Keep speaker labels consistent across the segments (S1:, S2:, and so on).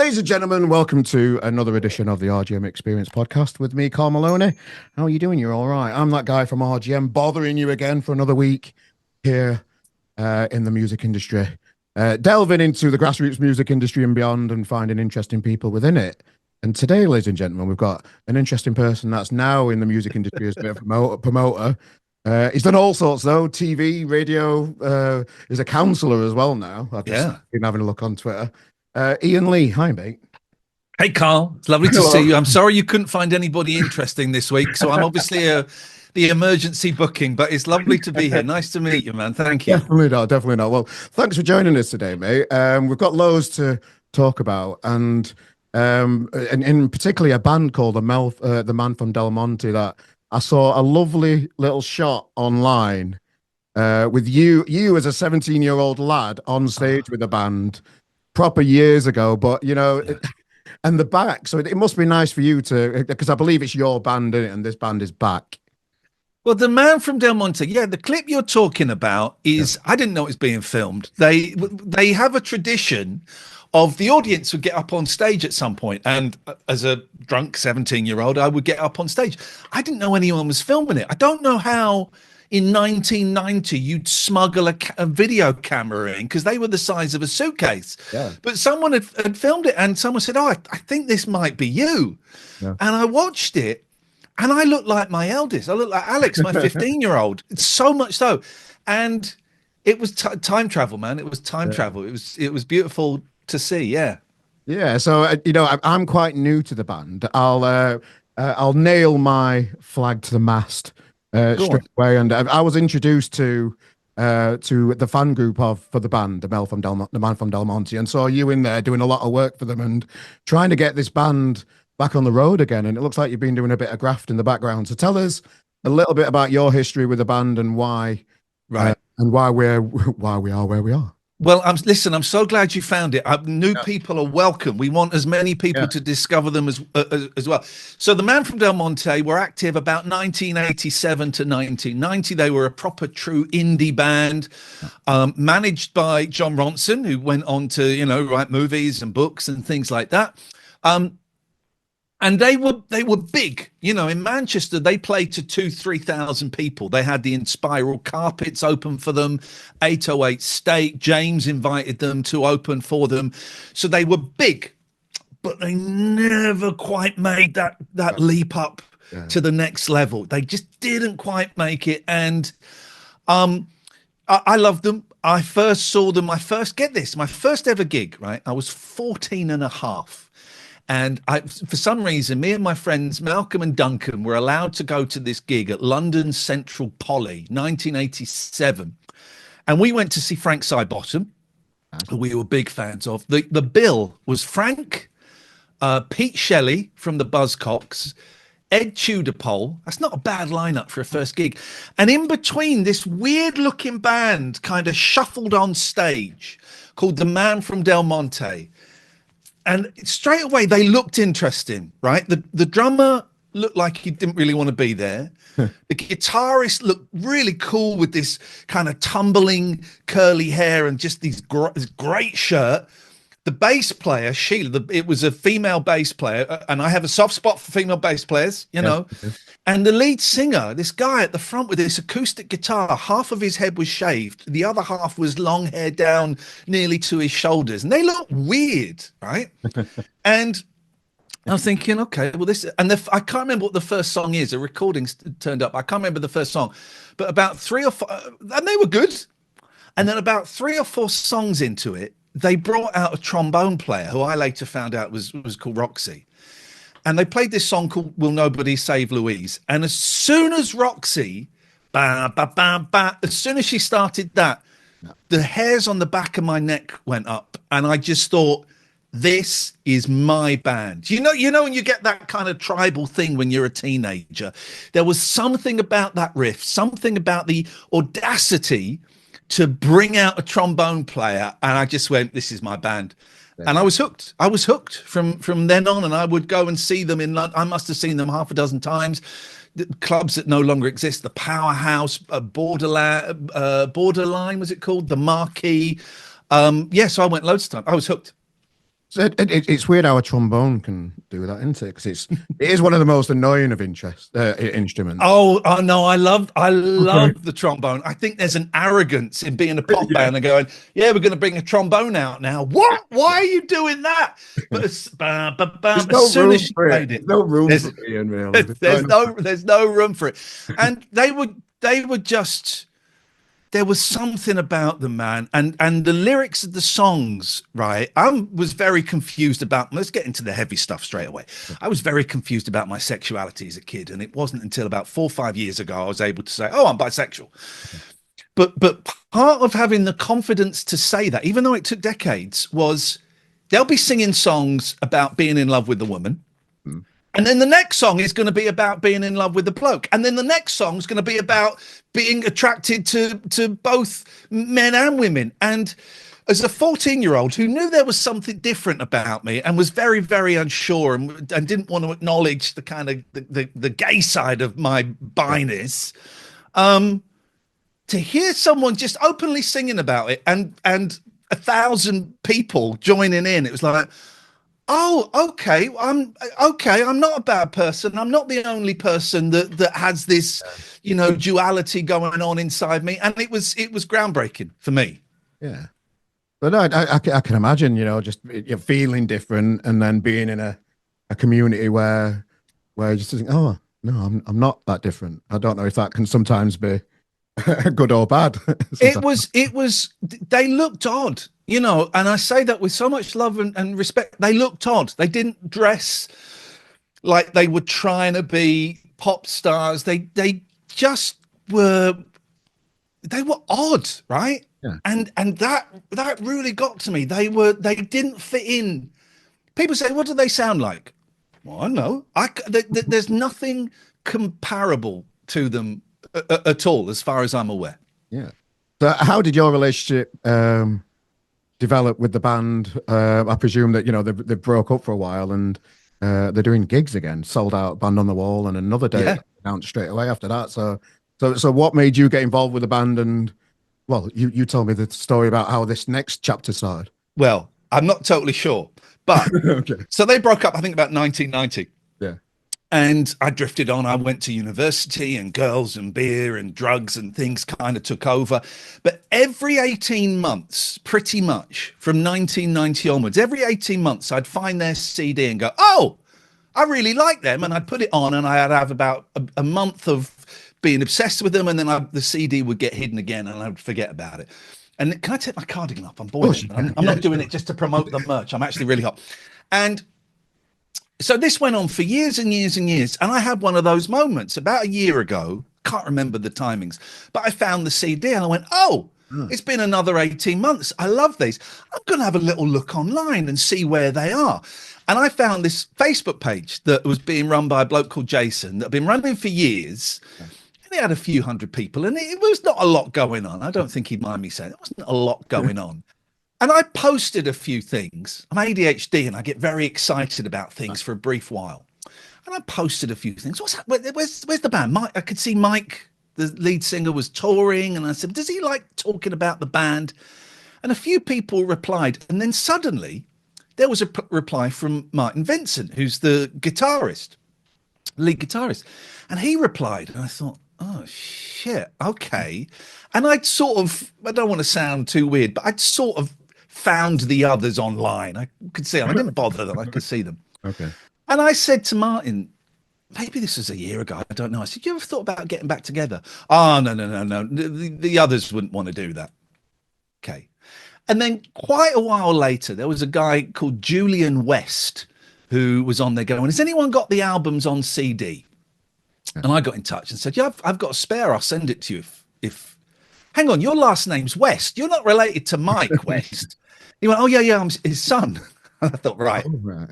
S1: Ladies and gentlemen, welcome to another edition of the RGM Experience podcast with me, Carl Maloney. How are you doing? You're all right. I'm that guy from RGM bothering you again for another week here in the music industry, delving into the grassroots music industry and beyond and finding interesting people within it. And today, ladies and gentlemen, we've got an interesting person that's now in the music industry as a bit of a promoter. He's done all sorts though, TV, radio, he's a counsellor as well now. I've just been having a look on Twitter. Iain Lee, hi mate.
S2: Hey Carl, it's lovely to see you. I'm sorry you couldn't find anybody interesting this week, so I'm obviously the emergency booking, but it's lovely to be here. Nice to meet you, man. Thank you.
S1: Definitely not. Well, thanks for joining us today, mate. We've got loads to talk about, and in particularly a band called the Man From Delmonte that I saw a lovely little shot online with you as a 17-year-old lad on stage with the band proper years ago, but you know, and the back. So it must be nice for you to, because I believe it's your band, isn't it? And this band is back.
S2: Well, the Man From Delmonte, the clip you're talking about is, I didn't know it was being filmed. They have a tradition of the audience would get up on stage at some point, and as a drunk 17-year-old, I would get up on stage. I didn't know anyone was filming it. I don't know how in 1990 you'd smuggle a video camera in, because they were the size of a suitcase. But someone had filmed it, and someone said, I think this might be you. And I watched it, and I looked like my eldest. I looked like Alex, my 15-year-old. So much so. And it was time travel, man. It was time travel. It was beautiful to see. Yeah.
S1: So you know, I'm quite new to the band. I'll nail my flag to the mast straight away. And I was introduced to the fan group for the band, the Man From Delmonte, and saw you in there doing a lot of work for them and trying to get this band back on the road again. And it looks like you've been doing a bit of graft in the background. So tell us a little bit about your history with the band and why, and why we are where we are.
S2: Well, I'm so glad you found it. New people are welcome. We want as many people to discover them as well. So the Man From Delmonte were active about 1987 to 1990. They were a proper true indie band, managed by John Ronson, who went on to, write movies and books and things like that. And they were big, in Manchester. They played to 2,000-3,000 people. They had the Inspiral Carpets open for them, 808 State. James invited them to open for them. So they were big, but they never quite made that leap up to the next level. They just didn't quite make it. And I loved them. I first saw them, my first ever gig, right? I was 14 and a half. And for some reason, me and my friends, Malcolm and Duncan, were allowed to go to this gig at London Central Poly, 1987. And we went to see Frank Sidebottom, who we were big fans of. The bill was Frank, Pete Shelley from the Buzzcocks, Ed Tudorpole. That's not a bad lineup for a first gig. And in between, this weird-looking band kind of shuffled on stage called the Man From Delmonte. And straight away, they looked interesting, right? The drummer looked like he didn't really want to be there. The guitarist looked really cool with this kind of tumbling curly hair and just this great shirt. The bass player, Sheila, it was a female bass player, and I have a soft spot for female bass players, know. And the lead singer, this guy at the front with this acoustic guitar, half of his head was shaved. The other half was long hair down nearly to his shoulders. And they looked weird, right? And I was thinking, okay, well, I can't remember what the first song is. A recording turned up. I can't remember the first song, but about 3 or 4, and they were good. And then about 3 or 4 songs into it, they brought out a trombone player who I later found out was called Roxy. And they played this song called Will Nobody Save Louise. And as soon as Roxy, as soon as she started that, the hairs on the back of my neck went up. And I just thought, this is my band. You know when you get that kind of tribal thing when you're a teenager? There was something about that riff, something about the audacity to bring out a trombone player. And I just went, this is my band. And I was hooked. From then on, and I would go and see them in London. I must have seen them half a dozen times. The clubs that no longer exist, the Powerhouse, Borderline, was it called? The Marquee. So I went loads of times. I was hooked.
S1: So it's weird how a trombone can do that, isn't it? Because it is one of the most annoying of instruments.
S2: Oh no, I
S1: Okay.
S2: love the trombone. I think there's an arrogance in being a pop
S1: Yeah.
S2: band and going, yeah, we're going to bring a trombone out now. What? Why are you doing that? But
S1: There's
S2: as
S1: no
S2: soon as
S1: room
S2: she
S1: for it.
S2: played it,
S1: There's no room
S2: there's
S1: for Ian, really.
S2: there's no room for it. And they were just, there was something about them, man, and the lyrics of the songs, right? I was very confused about. Let's get into the heavy stuff straight away. I was very confused about my sexuality as a kid, and it wasn't until about 4 or 5 years ago I was able to say, "Oh, I'm bisexual." But part of having the confidence to say that, even though it took decades, was they'll be singing songs about being in love with the woman.
S1: Mm.
S2: And then the next song is going to be about being in love with the bloke. And then the next song is going to be about being attracted to both men and women. And as a 14-year-old who knew there was something different about me and was very, very unsure and didn't want to acknowledge the kind of the gay side of my biness, to hear someone just openly singing about it and 1,000 people joining in, it was like, oh, okay. I'm not a bad person. I'm not the only person that has this, duality going on inside me. And it was groundbreaking for me.
S1: Yeah. But no, I can imagine, just you're feeling different and then being in a community where you just think, oh, no, I'm not that different. I don't know if that can sometimes be good or bad.
S2: They looked odd, and I say that with so much love and respect. They looked odd. They didn't dress like they were trying to be pop stars. They just were, they were odd, right?
S1: Yeah.
S2: And that really got to me. They didn't fit in. People say, what do they sound like? Well, I don't know. There's nothing comparable to them at all, as far as I'm aware.
S1: Yeah. So how did your relationship develop with the band? I presume that, they broke up for a while and they're doing gigs again, sold out Band on the Wall and another date
S2: Yeah.
S1: announced straight away after that. So what made you get involved with the band? And well, you told me the story about how this next chapter started.
S2: Well, I'm not totally sure, but
S1: Okay.
S2: so they broke up, I think, about 1990.
S1: Yeah.
S2: And I drifted on. I went to university, and girls and beer and drugs and things kind of took over. But every 18 months, pretty much from 1990 onwards, every 18 months, I'd find their CD and go, oh, I really like them. And I'd put it on, and I'd have about a month of being obsessed with them. And then the CD would get hidden again, and I would forget about it. And can I take my cardigan up? I'm boiling. I'm not doing it just to promote the merch. I'm actually really hot. And so this went on for years and years and years. And I had one of those moments about a year ago. Can't remember the timings, but I found the CD and I went, oh, it's been another 18 months. I love these. I'm going to have a little look online and see where they are. And I found this Facebook page that was being run by a bloke called Jason that had been running for years. And it had a few hundred people and it was not a lot going on. I don't think he'd mind me saying it wasn't a lot going on. And I posted a few things. I'm ADHD and I get very excited about things for a brief while. And I posted a few things. What's that? Where's the band? Mike, I could see Mike, the lead singer, was touring. And I said, does he like talking about the band? And a few people replied. And then suddenly there was a reply from Martin Vincent, who's the guitarist, lead guitarist. And he replied. And I thought, oh, shit. Okay. And I don't want to sound too weird, but I'd sort of found the others online. I could see them. I didn't bother them. I could see them.
S1: Okay.
S2: And I said to Martin, maybe this was a year ago. I don't know. I said, you ever thought about getting back together? Oh, no. The others wouldn't want to do that. Okay. And then quite a while later, there was a guy called Julian West who was on there going, has anyone got the albums on CD? And I got in touch and said, yeah, I've got a spare. I'll send it to you if hang on, your last name's West. You're not related to Mike West. He went, oh, yeah, I'm his son. And I thought, right.
S1: Oh, right.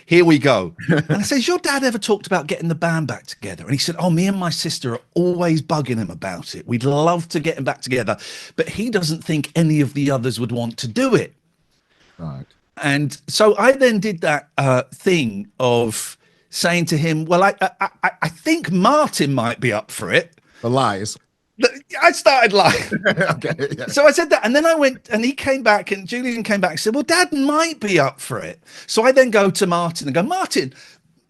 S2: Here we go. And I said, has your dad ever talked about getting the band back together? And he said, oh, me and my sister are always bugging him about it. We'd love to get him back together, but he doesn't think any of the others would want to do it.
S1: Right.
S2: And so I then did that thing of saying to him, well, I think Martin might be up for it.
S1: The lies.
S2: I started laughing.
S1: Okay, yeah.
S2: So I said that, and then I went, and he came back, and Julian came back and said, well, Dad might be up for it. So I then go to Martin and go, Martin,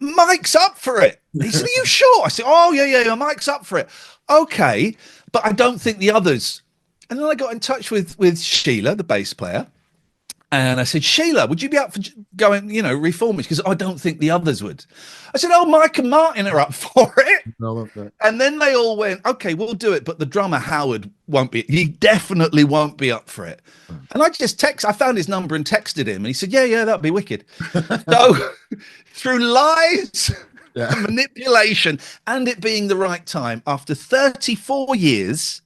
S2: Mike's up for it. He said, are you sure? I said, oh, yeah, Mike's up for it. Okay, but I don't think the others. And then I got in touch with Sheila, the bass player, and I said, Sheila, would you be up for going, reforming? Because I don't think the others would. I said, oh, Mike and Martin are up for it. And then they all went, okay, we'll do it. But the drummer, Howard, won't be. He definitely won't be up for it. And I found his number and texted him. And he said, yeah, that'd be wicked. So through lies, and manipulation, and it being the right time, after 34 years,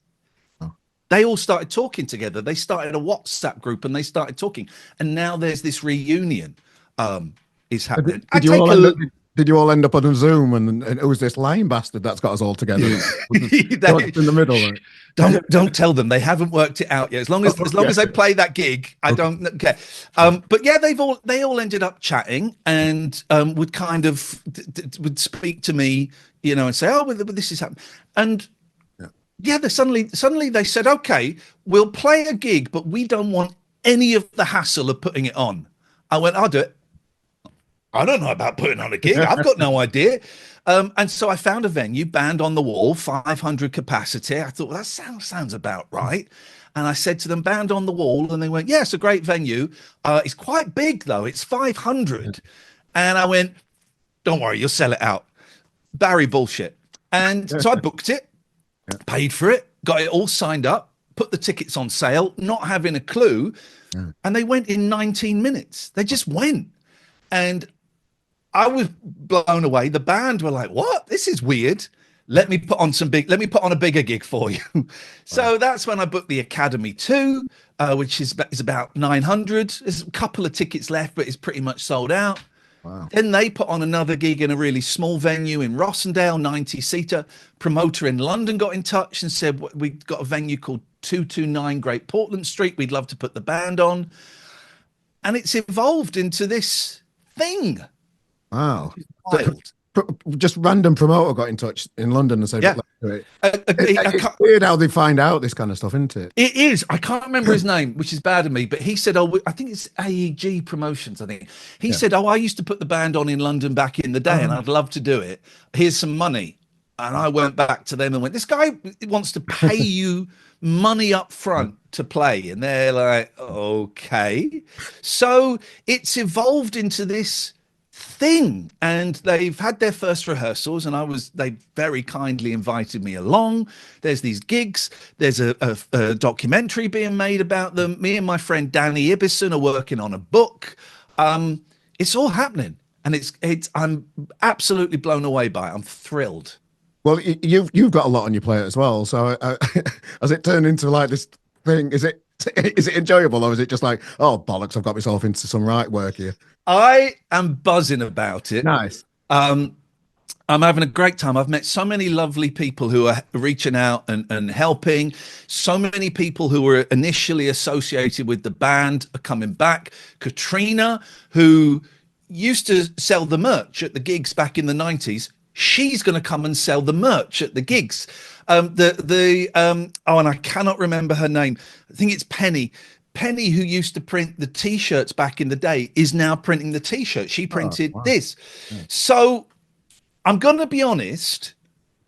S2: they all started talking together. They started a WhatsApp group and they started talking. And now there's this reunion is happening.
S1: Did you all end up on a Zoom and it was this lying bastard that's got us all together? In the middle. Right?
S2: Don't tell them. They haven't worked it out yet. As long as they play that gig, I don't care. But yeah, they all ended up chatting and would kind of would speak to me, and say, oh, well, this is happening. And yeah, suddenly they said, okay, we'll play a gig, but we don't want any of the hassle of putting it on. I went, I'll do it. I don't know about putting on a gig. I've got no idea. And so I found a venue, Band on the Wall, 500 capacity. I thought, well, that sounds about right. And I said to them, Band on the Wall. And they went, yeah, it's a great venue. It's quite big, though. It's 500. And I went, don't worry, you'll sell it out. Barry bullshit. And so I booked it. Paid for it, got it all signed up, put the tickets on sale, not having a clue. And they went in 19 minutes. They just went. And I was blown away. The band were like, what? This is weird. Let me put on a bigger gig for you. So that's when I booked the Academy 2, which is about 900. There's a couple of tickets left, but it's pretty much sold out. Wow. Then they put on another gig in a really small venue in Rossendale, 90-seater. Promoter in London got in touch and said, we've got a venue called 229 Great Portland Street. We'd love to put the band on. And it's evolved into this thing.
S1: Wow. Just random promoter got in touch in London and said, yeah. It's weird how they find out this kind of stuff, isn't it?
S2: It is. I can't remember his name, which is bad of me, but he said, oh, I think it's AEG Promotions, I think. He said, oh, I used to put the band on in London back in the day and I'd love to do it. Here's some money. And I went back to them and went, this guy wants to pay you money up front to play. And they're like, okay. So it's evolved into this thing, and they've had their first rehearsals, and they very kindly invited me along. There's these gigs, there's a documentary being made about them. Me and my friend Danny Ibison are working on a book. It's all happening, and I'm absolutely blown away by it. I'm thrilled.
S1: Well, you've got a lot on your plate as well, so has it turned into like this thing? Is it enjoyable, or is it just like, oh bollocks, I've got myself into some right work here?
S2: I am buzzing about it.
S1: Nice.
S2: I'm having a great time. I've met so many lovely people who are reaching out and helping. So many people who were initially associated with the band are coming back. Katrina, who used to sell the merch at the gigs back in the 90s, she's going to come and sell the merch at the gigs. And I cannot remember her name. I think it's Penny. Penny, who used to print the T-shirts back in the day, is now printing the T-shirt. She printed this. Yeah. So I'm going to be honest.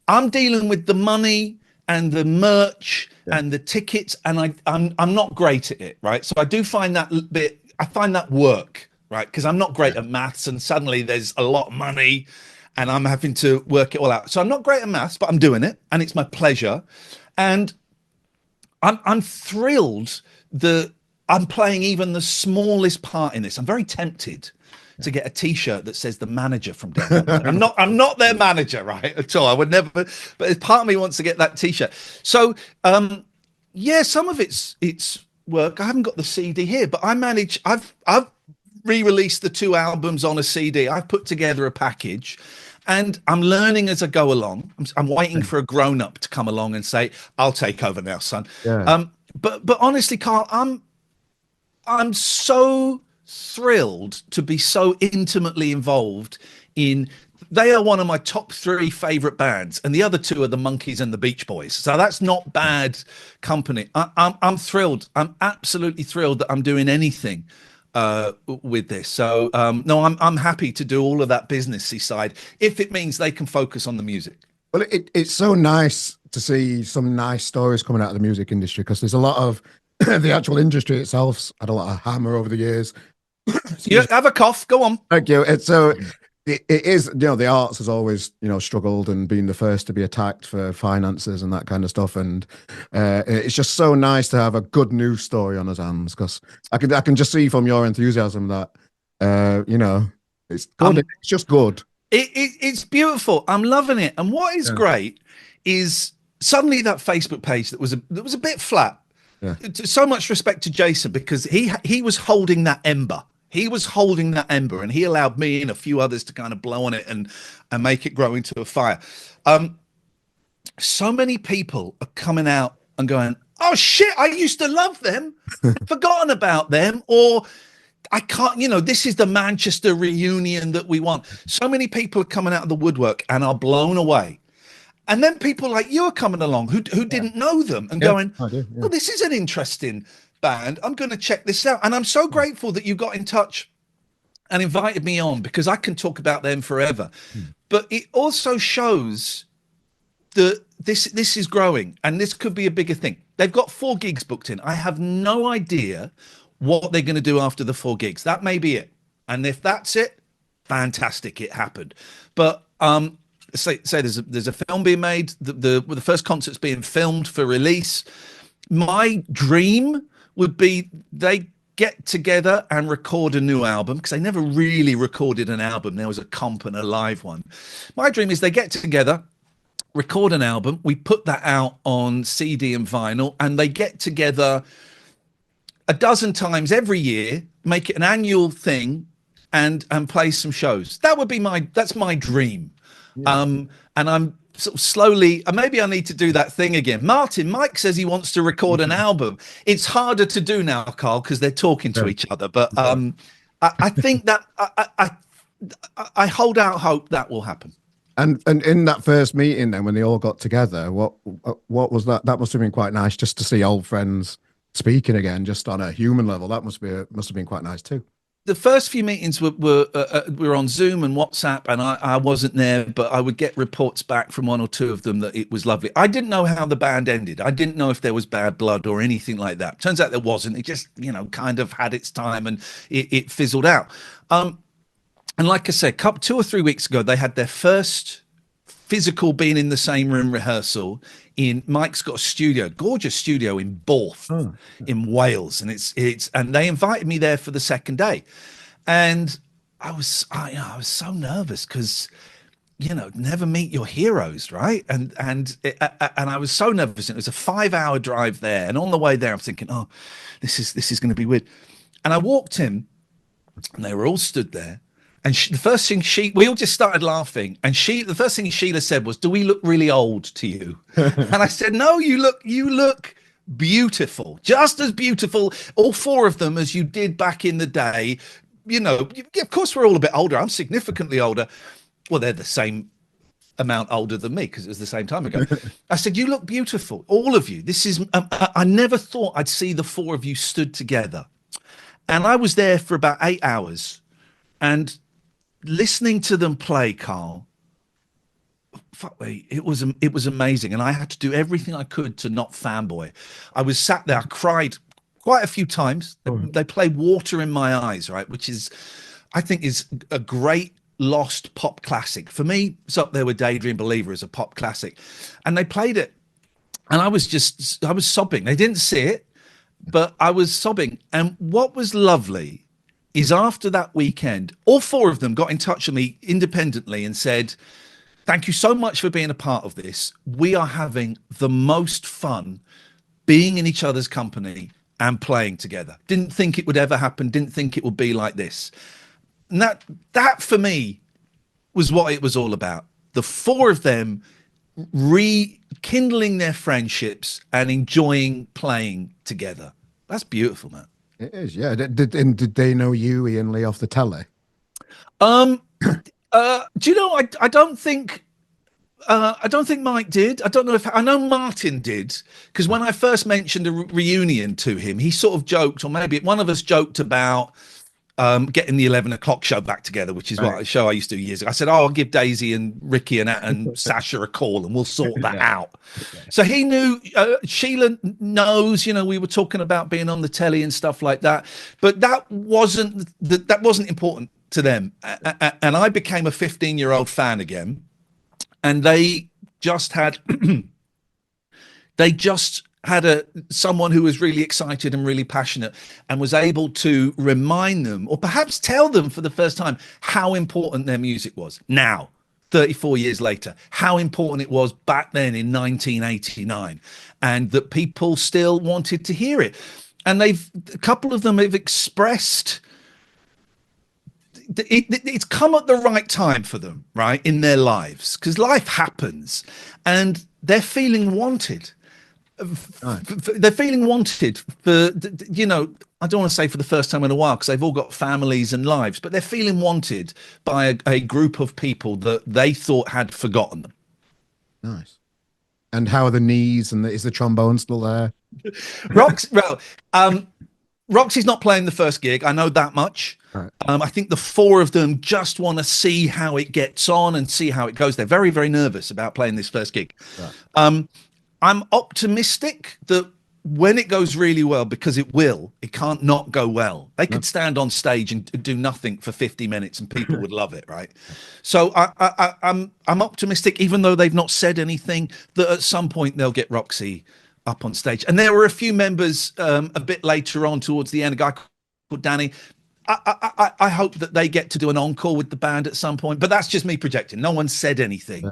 S2: I'm dealing with the money and the merch and the tickets, and I'm not great at it, right? So I do find that bit. I find that work, right? Because I'm not great at maths, and suddenly there's a lot of money, and I'm having to work it all out. So I'm not great at maths, but I'm doing it, and it's my pleasure, and I'm thrilled that I'm playing even the smallest part in this. I'm very tempted to get a T-shirt that says the manager from Delmonte. I'm not their manager, right? At all. I would never, but part of me wants to get that T-shirt. So some of it's work. I haven't got the CD here, but I've re-released the 2 albums on a CD. I've put together a package. And I'm learning as I go along. I'm waiting for a grown-up to come along and say, I'll take over now, son. Yeah. But honestly, Carl, I'm so thrilled to be so intimately involved in they are one of my top 3 favorite bands, and the other 2 are the Monkees and the Beach Boys. So that's not bad company. I'm thrilled. I'm absolutely thrilled that I'm doing anything with this. So no, I'm happy to do all of that businessy side if it means they can focus on the music.
S1: Well, it's so nice to see some nice stories coming out of the music industry, because there's a lot of the actual industry itself's had a lot of hammer over the years.
S2: You have a cough. Go on.
S1: Thank you. It's so it is, the arts has always, struggled and been the first to be attacked for finances and that kind of stuff. And it's just so nice to have a good news story on his hands, because I can just see from your enthusiasm that it's good. It's just good.
S2: It's beautiful. I'm loving it. And what is great is suddenly that Facebook page that was a bit flat.
S1: Yeah.
S2: So much respect to Jason, because he was holding that ember. He was holding that ember, and he allowed me and a few others to kind of blow on it and make it grow into a fire. So many people are coming out and going, "Oh shit, I used to love them, forgotten about them," or I can't, this is the Manchester reunion that we want. So many people are coming out of the woodwork and are blown away. And then people like you are coming along who didn't know them and going, "Well, this is an interesting band. I'm going to check this out." And I'm so grateful that you got in touch and invited me on, because I can talk about them forever. But it also shows that this is growing, and this could be a bigger thing. They've got 4 gigs booked in. I have no idea what they're going to do after the 4 gigs. That may be it. And if that's it, fantastic, it happened. But say there's a film being made. The first concert's being filmed for release. My dream would be they get together and record a new album, because they never really recorded an album. There was a comp and a live one. My dream is they get together, record an album, we put that out on CD and vinyl, and they get together a dozen times every year, make it an annual thing, and play some shows. That's my dream. Yeah. And I'm sort of slowly, maybe I need to do that thing again. Mike says he wants to record an album. It's harder to do now, Carl, because they're talking to each other. But I think that I hold out hope that will happen.
S1: And in that first meeting, then, when they all got together, what was that? That must have been quite nice, just to see old friends speaking again, just on a human level. That must have been quite nice too.
S2: The first few meetings were on Zoom and WhatsApp, and I wasn't there, but I would get reports back from 1 or 2 of them that it was lovely. I didn't know how the band ended. I didn't know if there was bad blood or anything like that. Turns out there wasn't. It just, kind of had its time, and it fizzled out. And like I said, 2 or 3 weeks ago, they had their first physical being in the same room rehearsal. Mike's got a studio, gorgeous studio in Borth, in Wales, and and they invited me there for the second day, and I was so nervous, because never meet your heroes, right? And I was so nervous. It was a 5-hour drive there, and on the way there, I'm thinking, oh, this is going to be weird. And I walked in, and they were all stood there. And the first thing we all just started laughing. And the first thing Sheila said was, "Do we look really old to you?" And I said, "No, you look beautiful, just as beautiful, all 4 of them, as you did back in the day. Of course, we're all a bit older. I'm significantly older. Well, they're the same amount older than me, because it was the same time ago." I said, "You look beautiful, all of you. This is, I never thought I'd see the 4 of you stood together." And I was there for about 8 hours. And listening to them play, Carl, fuck me, it was amazing, and I had to do everything I could to not fanboy. I was sat there, I cried quite a few times. They play Water in My Eyes, right, which I think is a great lost pop classic. For me, it's up there with Daydream Believer as a pop classic. And they played it, and I was sobbing. They didn't see it, but I was sobbing. And what was lovely is, after that weekend, all 4 of them got in touch with me independently and said, "Thank you so much for being a part of this. We are having the most fun being in each other's company and playing together. Didn't think it would ever happen. Didn't think it would be like this." And that for me was what it was all about. The 4 of them rekindling their friendships and enjoying playing together. That's beautiful, man.
S1: It is, yeah. Did they know you, Iain Lee, off the telly?
S2: Do you know? I don't think Mike did. I don't know if I know Martin did, because when I first mentioned a reunion to him, he sort of joked, or maybe one of us joked about getting the 11 o'clock show back together, which is what a show I used to do years ago. I said, "Oh, I'll give Daisy and Ricky and Sasha a call, and we'll sort that out." So he knew. Sheila knows. You know, we were talking about being on the telly and stuff like that, but that wasn't important to them. And I became a 15-year-old fan again, and they just had someone who was really excited and really passionate and was able to remind them, or perhaps tell them for the first time, how important their music was now, 34 years later, how important it was back then in 1989, and that people still wanted to hear it. And a couple of them have expressed it's come at the right time for them, right, in their lives, because life happens, and they're feeling wanted. They're feeling wanted for, you know, I don't want to say for the first time in a while, because they've all got families and lives, but they're feeling wanted by a group of people that they thought had forgotten them.
S1: Nice. And how are the knees, and is the trombone still there?
S2: Roxy's not playing the first gig. I know that much. Right. I think the four of them just want to see how it gets on and see how it goes. They're very, very nervous about playing this first gig. Right. I'm optimistic that when it goes really well, because it will, it can't not go well. They could stand on stage and do nothing for 50 minutes and people would love it, right? So I'm optimistic, even though they've not said anything, that at some point they'll get Roxy up on stage. And there were a few members a bit later on towards the end, a guy called Danny. I hope that they get to do an encore with the band at some point, but that's just me projecting. No one said anything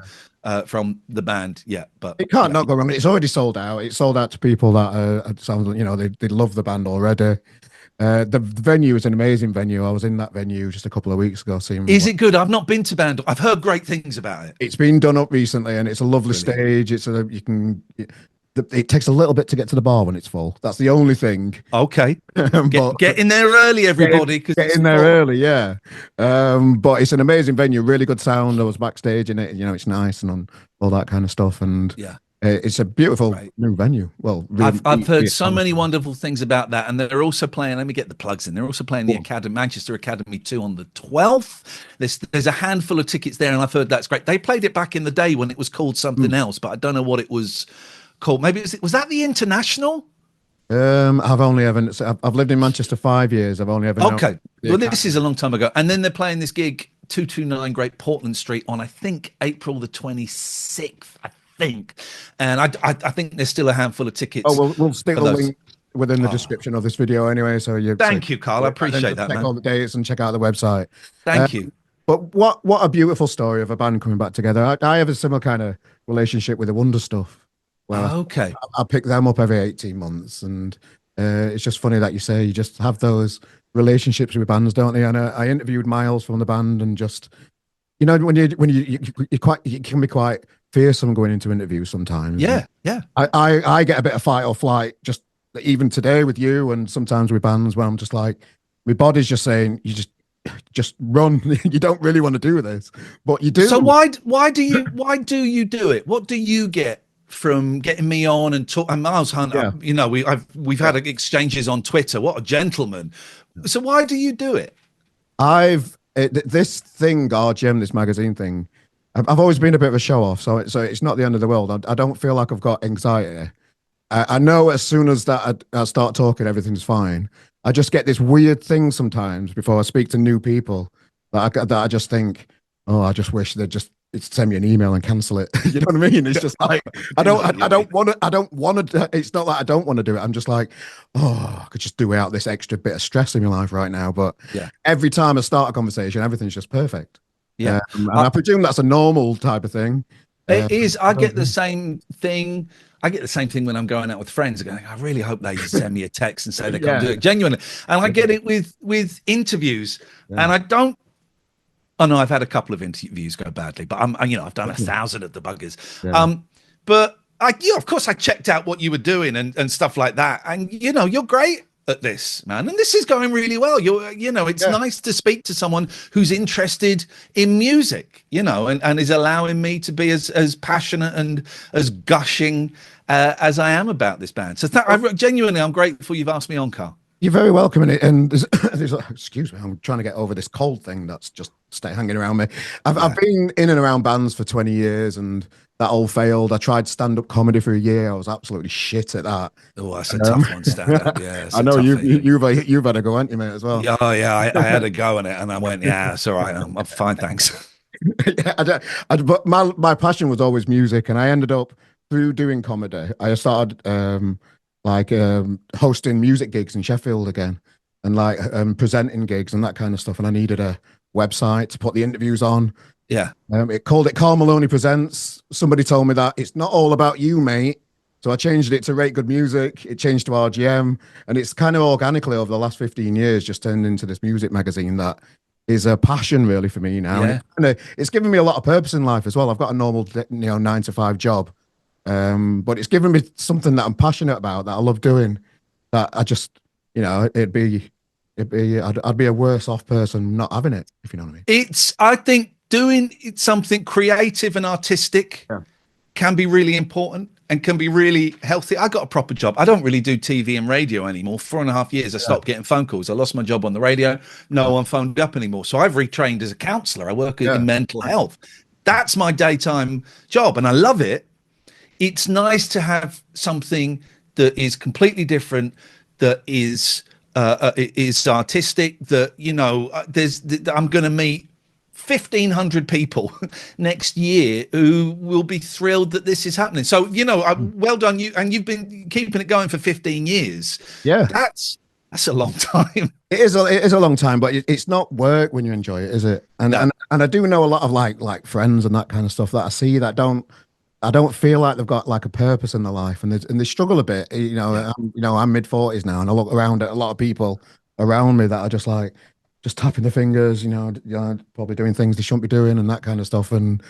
S2: from the band yet, but
S1: it can't not go wrong. It's already sold out. It's sold out to people that sounds, you know, they love the band already. The venue is an amazing venue. I was in that venue just a couple of weeks ago.
S2: Is it good? I've not been to band. I've heard great things about it.
S1: It's been done up recently, and it's a lovely stage. It takes a little bit to get to the bar when it's full. That's the only thing.
S2: Okay. Get in there early, everybody.
S1: Get in there early, yeah. But it's an amazing venue, really good sound. I was backstage in it, you know, it's nice and all that kind of stuff. And it's a beautiful new venue. Well, really,
S2: I've heard so many wonderful things about that. And they're also playing, let me get the plugs in. They're also playing the Manchester Academy 2 on the 12th. There's a handful of tickets there, and I've heard that's great. They played it back in the day when it was called something else, but I don't know what it was called. Maybe was that the International?
S1: I've lived in Manchester 5 years. I've only ever
S2: well, this is a long time ago. And then they're playing this gig 229 Great Portland Street on, I think, April the 26th, I think. And I think there's still a handful of tickets.
S1: Oh, we'll stick the link within the description of this video anyway. So
S2: thank you, Carl. I appreciate that,
S1: check
S2: man.
S1: all the dates and check out the website.
S2: Thank you.
S1: But what a beautiful story of a band coming back together. I have a similar kind of relationship with the Wonder Stuff. Well, I pick them up every 18 months, and it's just funny that you say you just have those relationships with bands, don't they? And I interviewed Miles from the band, and just, you know, when you can be quite fearsome going into interviews sometimes.
S2: Yeah.
S1: I get a bit of fight or flight just even today with you, and sometimes with bands where I'm just like, my body's just saying you just run. You don't really want to do this, but you do.
S2: So why do you do it? What do you get from getting me on and talk? And Miles Hunt, you know, we've had exchanges on Twitter. What a gentleman! So why do you do it?
S1: This thing, RGM, this magazine thing. I've always been a bit of a show off, so it's not the end of the world. I don't feel like I've got anxiety. I know as soon as that I start talking, everything's fine. I just get this weird thing sometimes before I speak to new people that I just think, oh, I just wish they'd just send me an email and cancel it. You know what I mean? It's just like I don't want to. It's not like I don't want to do it. I'm just like, oh, I could just do without this extra bit of stress in my life right now. But every time I start a conversation, everything's just perfect. And I presume that's a normal type of thing.
S2: It is. I get the same thing. I get the same thing when I'm going out with friends. Going, I really hope they send me a text and say they can't do it genuinely. And I get it with interviews, and I don't. Oh no, I've had a couple of interviews go badly, but I've done 1,000 of the buggers. But of course, I checked out what you were doing and stuff like that. And you're great. at this, man, and this is going really well. It's nice to speak to someone who's interested in music, and is allowing me to be as passionate and as gushing as I am about this band. So genuinely, I'm grateful you've asked me on, Carl.
S1: You're very welcome in it. And excuse me, I'm trying to get over this cold thing that's just stay hanging around me. I've been in and around bands for 20 years and that all failed. I tried stand-up comedy for a year. I was absolutely shit at that.
S2: Oh, that's a tough one, stand-up. Yeah,
S1: I know you've had a go, haven't you, mate, as well?
S2: Oh, yeah, I had a go on it and I went, yeah, it's all right. I'm fine, thanks.
S1: Yeah, but my passion was always music, and I ended up through doing comedy. I started hosting music gigs in Sheffield again, and presenting gigs and that kind of stuff. And I needed a website to put the interviews on.
S2: Yeah.
S1: It called it Carl Maloney Presents. Somebody told me that it's not all about you, mate. So I changed it to Rate Good Music. It changed to RGM, and it's kind of organically over the last 15 years just turned into this music magazine that is a passion really for me now.
S2: Yeah.
S1: And it's given me a lot of purpose in life as well. I've got a normal 9-to-5 job. But it's given me something that I'm passionate about, that I love doing, that I just, I'd be a worse off person not having it, if you know what I mean.
S2: I think doing something creative and artistic can be really important and can be really healthy. I got a proper job. I don't really do TV and radio anymore. 4.5 years, I stopped getting phone calls. I lost my job on the radio. No one phoned up anymore. So I've retrained as a counselor. I work in mental health. That's my daytime job, and I love it. It's nice to have something that is completely different, that is artistic, that, I'm going to meet 1,500 people next year who will be thrilled that this is happening. So, well done you. And you've been keeping it going for 15 years.
S1: Yeah.
S2: That's a long time.
S1: It is a long time, but it's not work when you enjoy it, is it? And I do know a lot of like friends and that kind of stuff that I see that I don't feel like they've got like a purpose in their life, and they struggle a bit. I'm mid-40s now, and I look around at a lot of people around me that are just tapping their fingers, probably doing things they shouldn't be doing and that kind of stuff. And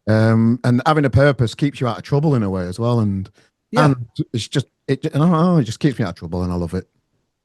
S1: and having a purpose keeps you out of trouble in a way as well. And it's just it just keeps me out of trouble, and I love it.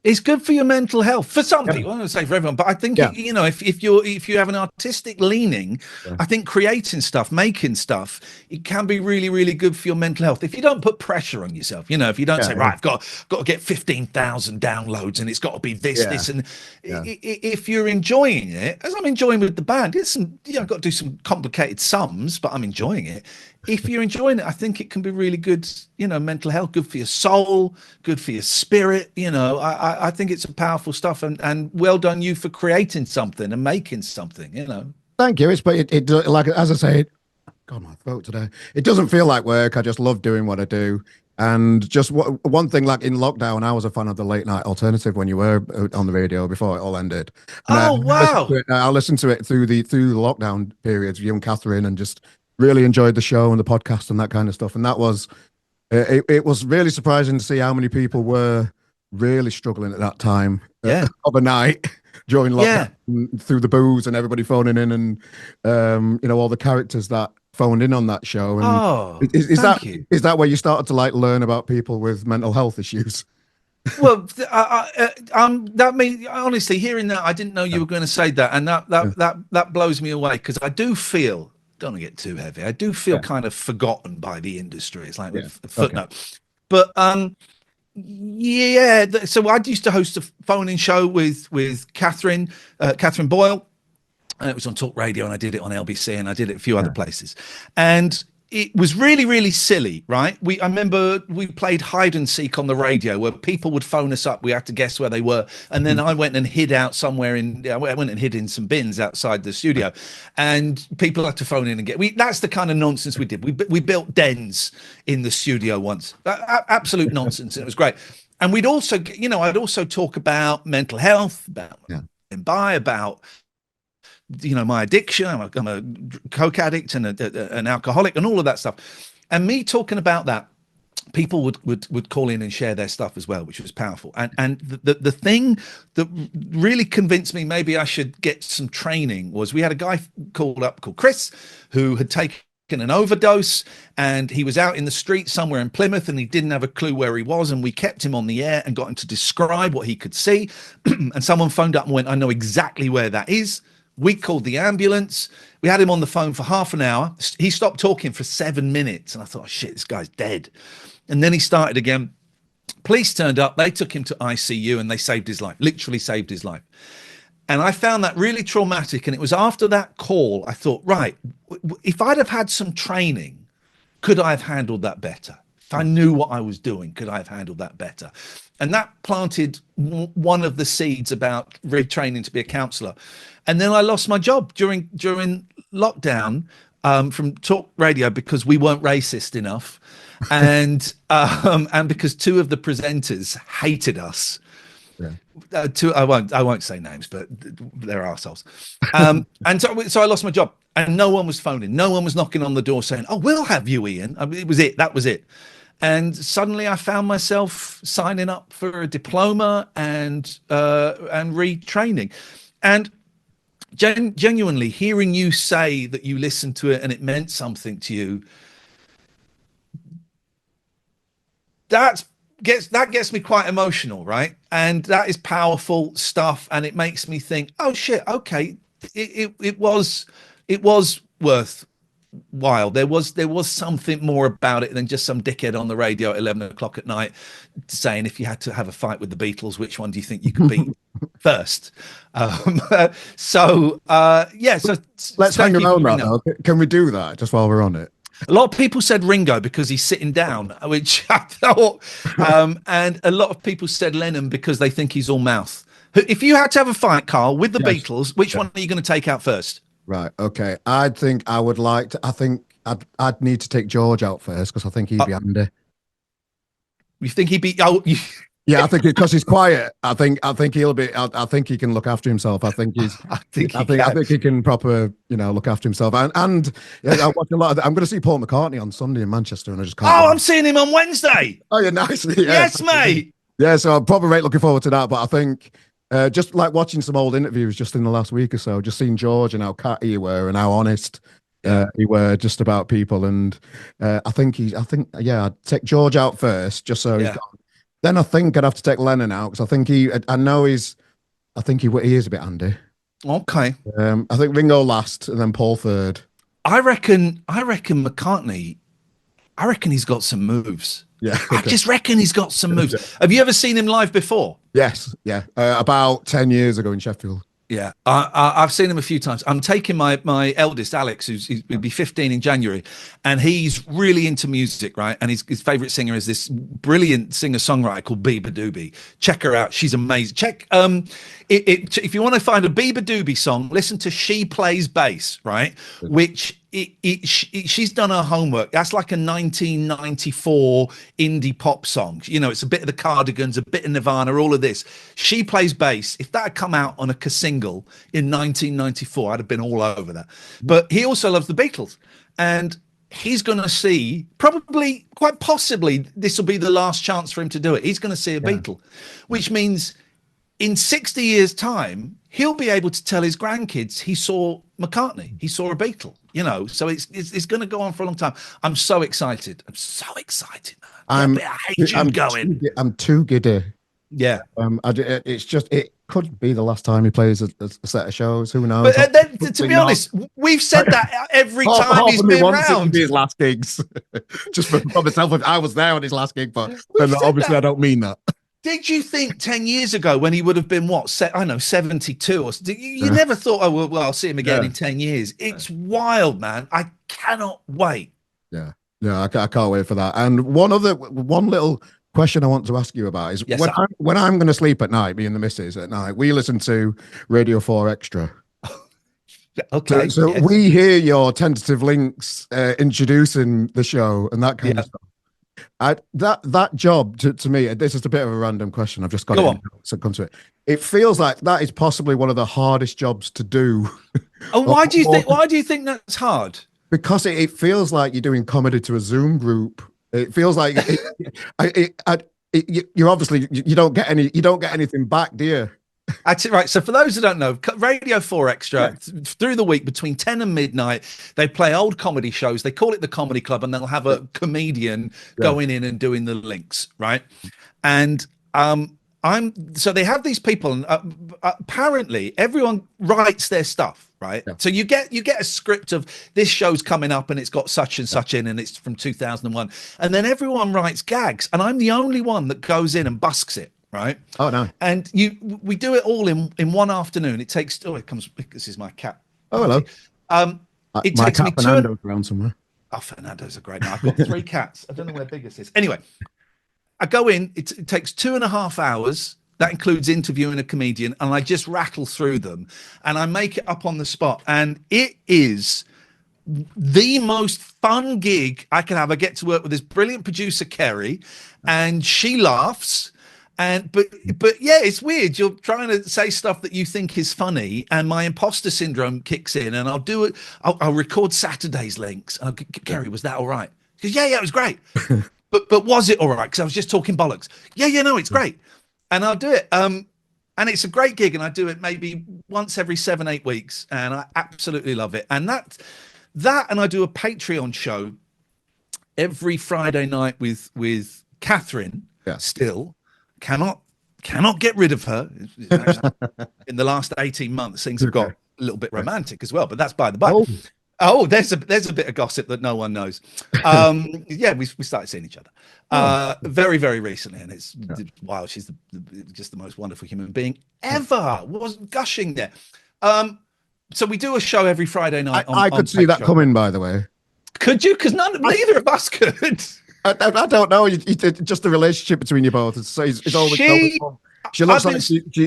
S2: It's good for your mental health. For some people, I don't say for everyone, but I think if you have an artistic leaning, I think creating stuff, making stuff, it can be really, really good for your mental health. If you don't put pressure on yourself, if you don't say, right, I've got to get 15,000 downloads and it's got to be this, and if you're enjoying it, as I'm enjoying with the band, it's I've got to do some complicated sums, but I'm enjoying it. If you're enjoying it, I think it can be really good, mental health, good for your soul, good for your spirit. I think it's a powerful stuff, and well done you for creating something and making something,
S1: Thank you. It like, as I say, God, my throat today. It doesn't feel like work. I just love doing what I do. And just one thing, like in lockdown, I was a fan of the late night alternative when you were on the radio before it all ended. And
S2: wow.
S1: I listened to it through the lockdown periods, you and Catherine, and just really enjoyed the show and the podcast and that kind of stuff. And that was, it was really surprising to see how many people were really struggling at that time of a night during lockdown, through the booze and everybody phoning in, and all the characters that phoned in on that show. And is that where you started to learn about people with mental health issues?
S2: Well, that means, honestly, hearing that, I didn't know you were going to say that, and that blows me away, because I do feel, don't want to get too heavy, I do feel kind of forgotten by the industry. It's like a footnote. But so I used to host a phone-in show with Catherine Boyle, and it was on Talk Radio, and I did it on LBC, and I did it a few other places, and it was really, really silly, right? I remember we played hide and seek on the radio, where people would phone us up. We had to guess where they were. And then I went and hid out somewhere I went and hid in some bins outside the studio, and people had to phone in and that's the kind of nonsense we did. We built dens in the studio once. Absolute nonsense. And it was great. And we'd also, I'd also talk about mental health, about about my addiction. I'm a coke addict and an alcoholic and all of that stuff. And me talking about that, people would call in and share their stuff as well, which was powerful. And the thing that really convinced me maybe I should get some training was, we had a guy called Chris, who had taken taken an overdose, and he was out in the street somewhere in Plymouth, and he didn't have a clue where he was, and we kept him on the air and got him to describe what he could see. And someone phoned up and went, I know exactly where that is. We called the ambulance. We had him on the phone for half an hour. He stopped talking for 7 minutes, and I thought, oh, shit, this guy's dead. And then he started again. Police turned up. They took him to ICU, and they saved his life, literally saved his life. And I found that really traumatic. And it was after that call, I thought, right, if I'd have had some training, could I have handled that better? If I knew what I was doing, could I have handled that better? And that planted one of the seeds about retraining to be a counsellor. And then I lost my job during lockdown from talk radio because we weren't racist enough, and because two of the presenters hated us. Yeah. I won't say names, but they're arseholes. And so I lost my job, and no one was phoning, no one was knocking on the door saying, "Oh, we'll have you, Iain." I mean, that was it. And suddenly I found myself signing up for a diploma and retraining. And genuinely hearing you say that you listened to it and it meant something to you, that gets me quite emotional, right? And that is powerful stuff, and it makes me think, oh shit, okay, it was worthwhile. There was something more about it than just some dickhead on the radio at 11 o'clock at night saying, if you had to have a fight with the Beatles, which one do you think you could beat first? So
S1: let's hang around that though. Can we do that just while we're on it?
S2: A lot of people said Ringo because he's sitting down, which I thought, and a lot of people said Lennon because they think he's all mouth. If you had to have a fight, Carl, with the Beatles, which one are you going to take out first?
S1: Right. Okay. I think I would like to. I think I'd need to take George out first because I think he'd be handy.
S2: You think he'd be? Oh,
S1: yeah. I think because he's quiet. I think he'll be. I think he can look after himself. I think he's. I think he can proper. Look after himself. And I watch a lot of. I'm going to see Paul McCartney on Sunday in Manchester, and I just can't.
S2: Oh, I'm seeing him on Wednesday.
S1: Oh, yeah, nicely. Yeah.
S2: Yes, mate.
S1: Yeah. So I'm probably looking forward to that. But I think. Just like watching some old interviews just in the last week or so, just seeing George and how catty he were and how honest he were just about people. And I think I'd take George out first, just so he's gone. Then I think I'd have to take Lennon out because I think he is a bit handy.
S2: Okay.
S1: I think Ringo last and then Paul third.
S2: I reckon McCartney, I reckon he's got some moves.
S1: Yeah,
S2: I just reckon he's got some moves. Have you ever seen him live before?
S1: Yes, yeah. About 10 years ago in Sheffield.
S2: Yeah, I've seen him a few times. I'm taking my eldest, Alex, he'll be 15 in January, and he's really into music, right? And his favourite singer is this brilliant singer-songwriter called Biba Doobie. Check her out. She's amazing. Check, if you want to find a Biba Doobie song, listen to She Plays Bass, right? Which she's done her homework. That's like a 1994 indie pop song. It's a bit of the Cardigans, a bit of Nirvana, all of this. She Plays Bass. If that had come out on a single in 1994, I'd have been all over that. But he also loves the Beatles, and he's going to see, probably, quite possibly, this will be the last chance for him to do it. He's going to see a Beatle, which means in 60 years' time, he'll be able to tell his grandkids he saw McCartney, he saw a Beatle. So it's going to go on for a long time. I'm so excited. Man.
S1: I'm too giddy.
S2: Yeah.
S1: It could be the last time he plays a set of shows. Who knows?
S2: But then, to be honest, we've said that every time he's been around.
S1: His last gigs, just for myself. I was there on his last gig, but obviously I don't mean that.
S2: Did you think 10 years ago when he would have been 72 or you never thought, oh, well, I'll see him again in 10 years. It's wild, man. I cannot wait.
S1: Yeah. I can't wait for that. And one little question I want to ask you about is when I'm going to sleep at night, me and the missus at night, we listen to Radio 4 Extra.
S2: Okay.
S1: So we hear your tentative links introducing the show and that kind of stuff. That job to me, this is a bit of a random question. I've just got to come to it. It feels like that is possibly one of the hardest jobs to do.
S2: Oh, why do you think that's hard?
S1: Because it feels like you're doing comedy to a Zoom group. It feels like you're obviously you don't get anything back, do you?
S2: That's it, right. So for those who don't know, Radio 4
S1: Yeah.
S2: Extra, through the week between 10 and midnight, they play old comedy shows. They call it the Comedy Club, and they'll have a comedian
S1: Yeah.
S2: going in and doing the links, right? And so they have these people, and apparently everyone writes their stuff, right?
S1: Yeah.
S2: So you get a script of this show's coming up, and it's got such and such in, and it's from 2001, and then everyone writes gags, and I'm the only one that goes in and busks it. Right.
S1: Oh no.
S2: And we do it all in one afternoon. It takes. Oh, it comes. This is my cat.
S1: Oh, hello.
S2: It
S1: My
S2: takes me
S1: cat Fernando's around somewhere.
S2: Oh, Fernando's a great name. I've got 3 cats. I don't know where biggest is. Anyway, I go in. It takes 2.5 hours. That includes interviewing a comedian, and I just rattle through them, and I make it up on the spot. And it is the most fun gig I can have. I get to work with this brilliant producer, Kerry, and she laughs. And but yeah, it's weird. You're trying to say stuff that you think is funny, and my imposter syndrome kicks in, and I'll do it. I'll record Saturday's links. And I'll go, Kerry, was that all right? Because yeah, it was great. but was it all right? Because I was just talking bollocks. Yeah, no, it's great. And I'll do it. And it's a great gig, and I do it maybe once every 7-8 weeks, and I absolutely love it. And that, and I do a Patreon show every Friday night with Catherine.
S1: Yeah.
S2: Still. Cannot get rid of her. In the last 18 months, things have got a little bit romantic as well, but that's by the by. Oh, there's a bit of gossip that no one knows. Yeah, we started seeing each other very, very recently, and it's wow. She's just the most wonderful human being ever. Was gushing there. So we do a show every Friday night.
S1: I could see that coming, by the way.
S2: Could you? Because neither of us could.
S1: I don't know. Just the relationship between you both. It's always. She looks like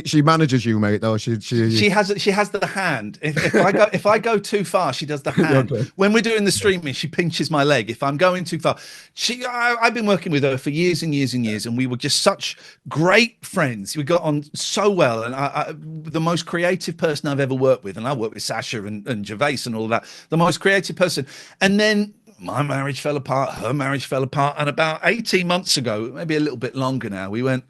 S1: she manages you, mate. Though she
S2: has the hand. If I go too far, she does the hand. Okay. When we're doing the streaming, she pinches my leg. If I'm going too far, I've been working with her for years and years and years, and we were just such great friends. We got on so well, and the most creative person I've ever worked with. And I worked with Sasha and Gervais and all of that. The most creative person, and then my marriage fell apart. Her marriage fell apart, and about 18 months ago, maybe a little bit longer now, we went,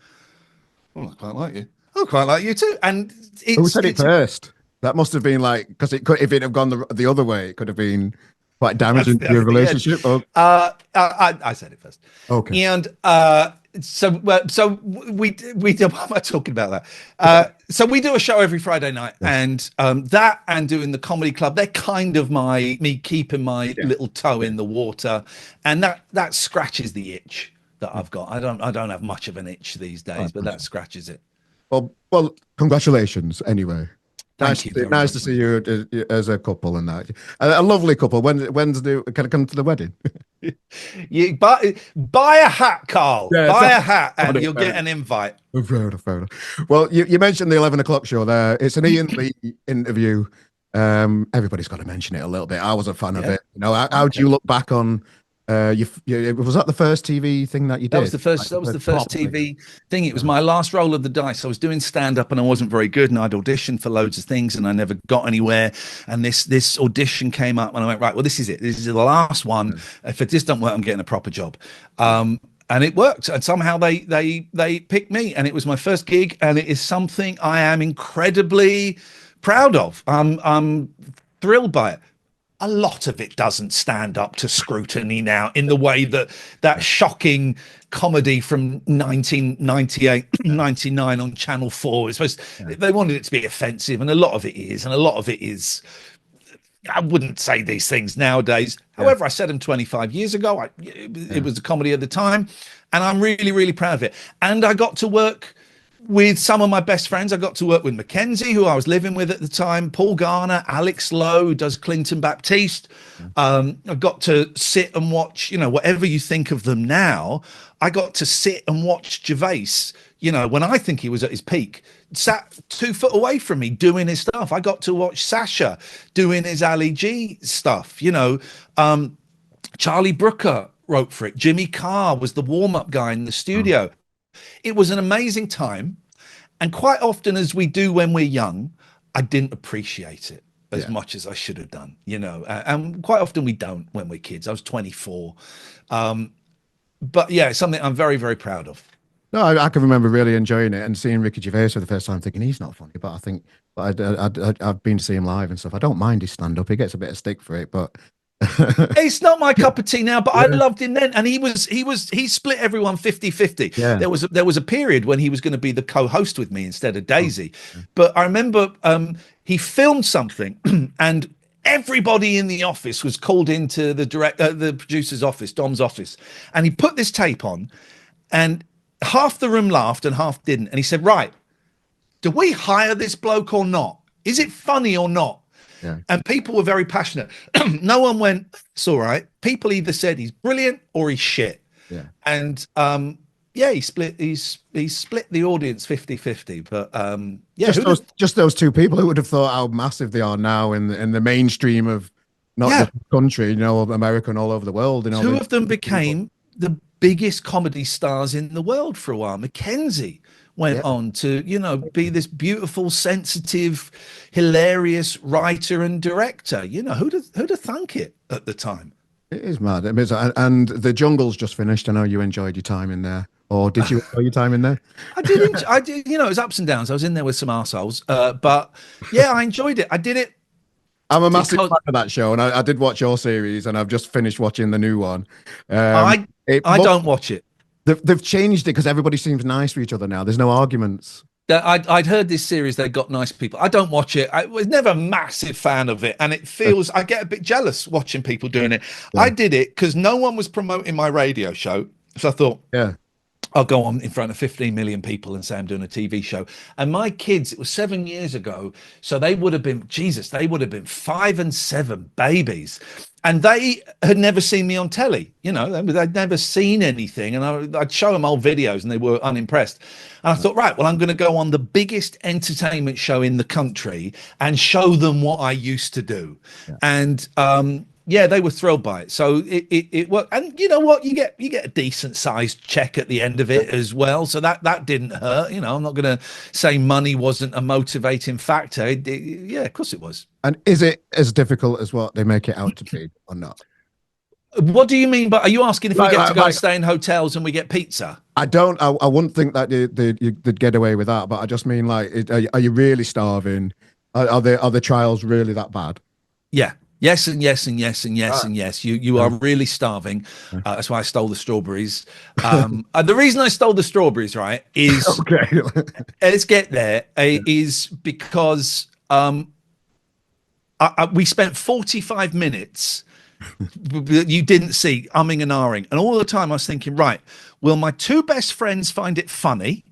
S2: oh, I quite like you. I quite like you too. And
S1: who said it first? That must have been like, because if it had gone the other way, it could have been quite damaging to your relationship.
S2: I said it first.
S1: Okay.
S2: And so we what am I talking about that? So we do a show every Friday night, and that and doing the comedy club, they're kind of me keeping my little toe in the water, and that scratches the itch that I've got. I don't have much of an itch these days, but that scratches it.
S1: Well, congratulations anyway.
S2: Thank you.
S1: Nice to see you as a couple, and that a lovely couple. Can I come to the wedding?
S2: You buy a hat, Carl. Yeah, buy a hat, and you'll get an invite.
S1: Fair enough. Well, you mentioned the 11 o'clock show there. It's an Iain Lee interview. Everybody's got to mention it a little bit. I was a fan of it. You know, how do you look back on? Was that the first TV thing that you did?
S2: That was the first. That was the first TV thing. It was my last roll of the dice. I was doing stand up and I wasn't very good, and I'd auditioned for loads of things and I never got anywhere. And this audition came up, and I went, right, well, this is it. This is the last one. If it just don't work, I'm getting a proper job. And it worked. And somehow they picked me, and it was my first gig, and it is something I am incredibly proud of. I'm thrilled by it. A lot of it doesn't stand up to scrutiny now in the way that shocking comedy from 1998, 99 on Channel 4 is supposed. They wanted it to be offensive, and a lot of it is, and a lot of it is. I wouldn't say these things nowadays. However, I said them 25 years ago. It was a comedy at the time, and I'm really, really proud of it. And I got to work with some of my best friends. I got to work with Mackenzie, who I was living with at the time, Paul Garner, Alex Lowe, who does Clinton Baptiste. I got to sit and watch, whatever you think of them now, I got to sit and watch Gervais, when I think he was at his peak, sat 2 foot away from me doing his stuff. I got to watch Sasha doing his Ali G stuff, Charlie Brooker wrote for it. Jimmy Carr was the warm-up guy in the studio. It was an amazing time, and quite often, as we do when we're young, I didn't appreciate it as much as I should have done, and quite often we don't when we're kids. I was 24, but yeah, it's something I'm very, very proud of.
S1: No, I can remember really enjoying it and seeing Ricky Gervais for the first time, thinking he's not funny, but I've been to see him live and stuff. I don't mind his stand up. He gets a bit of stick for it, but
S2: It's not my cup of tea now, but I
S1: yeah,
S2: loved him then. And he split everyone 50-50.
S1: yeah.
S2: There was a period when he was going to be the co-host with me instead of
S1: Oh,
S2: Daisy.
S1: yeah.
S2: But I remember he filmed something and everybody in the office was called into the producer's office, Dom's office, and he put this tape on, and half the room laughed and half didn't. And he said, "Right, do we hire this bloke or not? Is it funny or not?"
S1: Yeah.
S2: And people were very passionate. No one went, "It's all right." People either said he's brilliant or he's shit.
S1: Yeah.
S2: And yeah, he split the audience 50-50. But yeah,
S1: Just those two people, who would have thought how massive they are now in the mainstream of not
S2: yeah,
S1: just the country, of America and all over the world.
S2: two of them
S1: People.
S2: became the biggest comedy stars in the world for a while. Mackenzie went
S1: Yeah.
S2: on to, be this beautiful, sensitive, hilarious writer and director. Who'd have thunk it at the time?
S1: It is mad. It is, and the jungle's just finished. I know you enjoyed your time in there, or did you enjoy your time in there?
S2: I did, it was ups and downs. I was in there with some arseholes. But yeah, I enjoyed it. I did it
S1: I'm a massive
S2: because
S1: fan of that show, and I did watch your series, and I've just finished watching the new one. Um,
S2: I
S1: it,
S2: I don't watch it.
S1: they've changed it because everybody seems nice to each other now. There's no arguments.
S2: I'd heard this series, they got nice people. I don't watch it. I was never a massive fan of it. And it feels, I get a bit jealous watching people doing it.
S1: Yeah.
S2: I did it because no one was promoting my radio show. So I thought,
S1: Yeah.
S2: I'll go on in front of 15 million people and say I'm doing a TV show. And my kids, it was 7 years ago. So they would have been, Jesus, they would have been 5 and 7 babies. And they had never seen me on telly. They'd never seen anything. And I'd show them old videos and they were unimpressed. And I thought, right, well, I'm going to go on the biggest entertainment show in the country and show them what I used to do.
S1: Yeah.
S2: And yeah, they were thrilled by it. So it worked. And you know what? You get a decent sized check at the end of it as well. So that didn't hurt. I'm not going to say money wasn't a motivating factor. Yeah, of course it was.
S1: And is it as difficult as what they make it out to be, or not?
S2: What do you mean? But are you asking if we get to go and
S1: like,
S2: stay in hotels and we get pizza?
S1: I don't. I wouldn't think that they'd get away with that. But I just mean, like, are you really starving? Are the trials really that bad?
S2: Yeah. Yes, and yes, and yes, and yes, and yes. You are really starving. That's why I stole the strawberries. And the reason I stole the strawberries, right, is
S1: Okay.
S2: let's get there. Is because we spent 45 minutes you didn't see umming and ahhing, and all the time I was thinking, right, will my two best friends find it funny?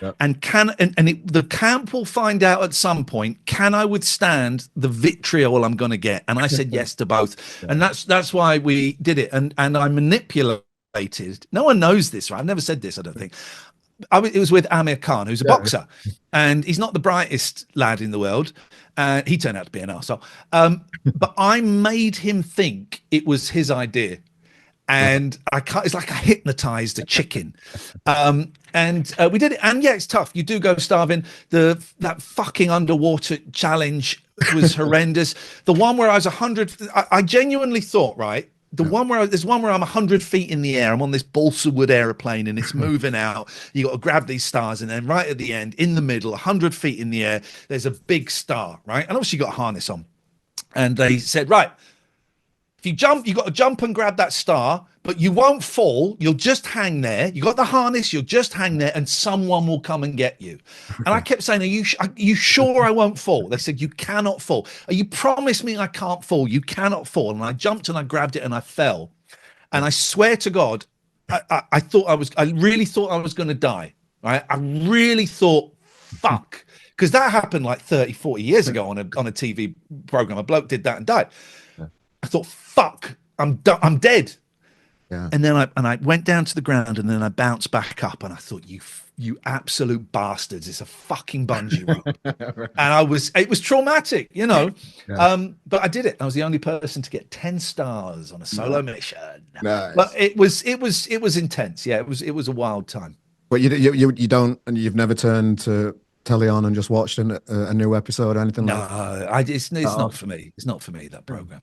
S1: Yep.
S2: And the camp will find out at some point, can I withstand the vitriol I'm going to get? And I said yes to both.
S1: Yeah.
S2: And that's why we did it. And I manipulated. No one knows this, right? I've never said this, I don't think. It was with Amir Khan, who's a boxer, and he's not the brightest lad in the world. He turned out to be an arsehole. But I made him think it was his idea. And it's like I hypnotized a chicken. And we did it. And yeah, it's tough. You do go starving. That fucking underwater challenge was horrendous. The one where I was 100, I genuinely thought, right, there's one where I'm 100 feet in the air. I'm on this balsa wood aeroplane and it's moving out. You got to grab these stars, and then right at the end, in the middle, 100 feet in the air, there's a big star, right? And obviously you got a harness on. And they said, right, if you jump, you got to jump and grab that star, but you won't fall. You'll just hang there. You got the harness. You'll just hang there, and someone will come and get you. And I kept saying, are you sure I won't fall? They said, you cannot fall. You promise me I can't fall. You cannot fall. And I jumped and I grabbed it and I fell. And I swear to God, I really thought I was going to die. Right? I really thought, fuck. Because that happened like 30, 40 years ago on a TV program. A bloke did that and died. I thought, fuck, I'm dead.
S1: Yeah.
S2: And then I went down to the ground, and then I bounced back up, and I thought, you absolute bastards, it's a fucking bungee rope.
S1: Right.
S2: And it was traumatic,
S1: Yeah.
S2: But I did it. I was the only person to get 10 stars on a solo mission.
S1: Nice.
S2: But it was intense. Yeah, it was a wild time.
S1: But you don't, and you've never turned to telly on and just watched a new episode or anything like that?
S2: No, it's not for me. It's not for me, that program.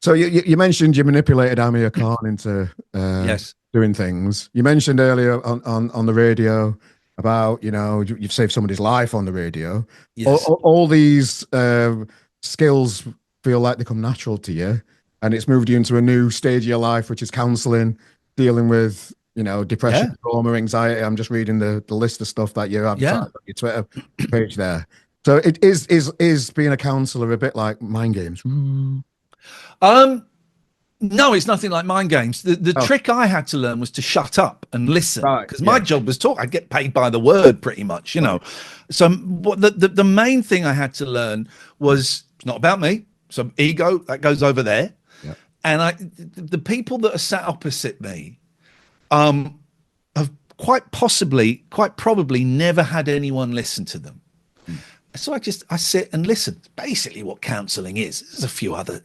S1: So you mentioned you manipulated Amir Khan into
S2: Yes.
S1: doing things. You mentioned earlier on the radio about, you've saved somebody's life on the radio.
S2: Yes.
S1: All these skills feel like they come natural to you, and it's moved you into a new stage of your life, which is counseling, dealing with, depression,
S2: Yeah.
S1: trauma, anxiety. I'm just reading the list of stuff that you advertise
S2: Yeah.
S1: on your Twitter page there. So it is being a counselor a bit like mind games?
S2: Um, no, it's nothing like mind games. The
S1: Oh,
S2: trick I had to learn was to shut up and listen,
S1: right.
S2: because my
S1: Yeah.
S2: job was talk. I get paid by the word, pretty much,
S1: Right.
S2: So what the main thing I had to learn was it's not about me. So ego that goes over there,
S1: Yeah.
S2: and the people that are sat opposite me, um, have quite probably never had anyone listen to them.
S1: Mm.
S2: So I sit and listen. Basically, what counselling is. There's a few other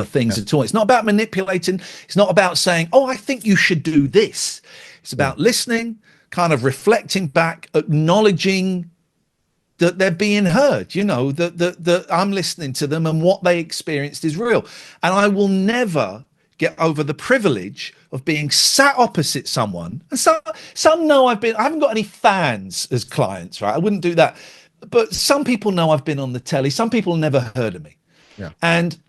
S2: things
S1: Yeah.
S2: at all. It's not about manipulating. It's not about saying, "Oh, I think you should do this." It's
S1: Yeah.
S2: about listening, kind of reflecting back, acknowledging that they're being heard. That I'm listening to them and what they experienced is real. And I will never get over the privilege of being sat opposite someone. And some know I haven't got any fans as clients, right? I wouldn't do that. But some people know I've been on the telly. Some people never heard of me.
S1: Yeah.
S2: And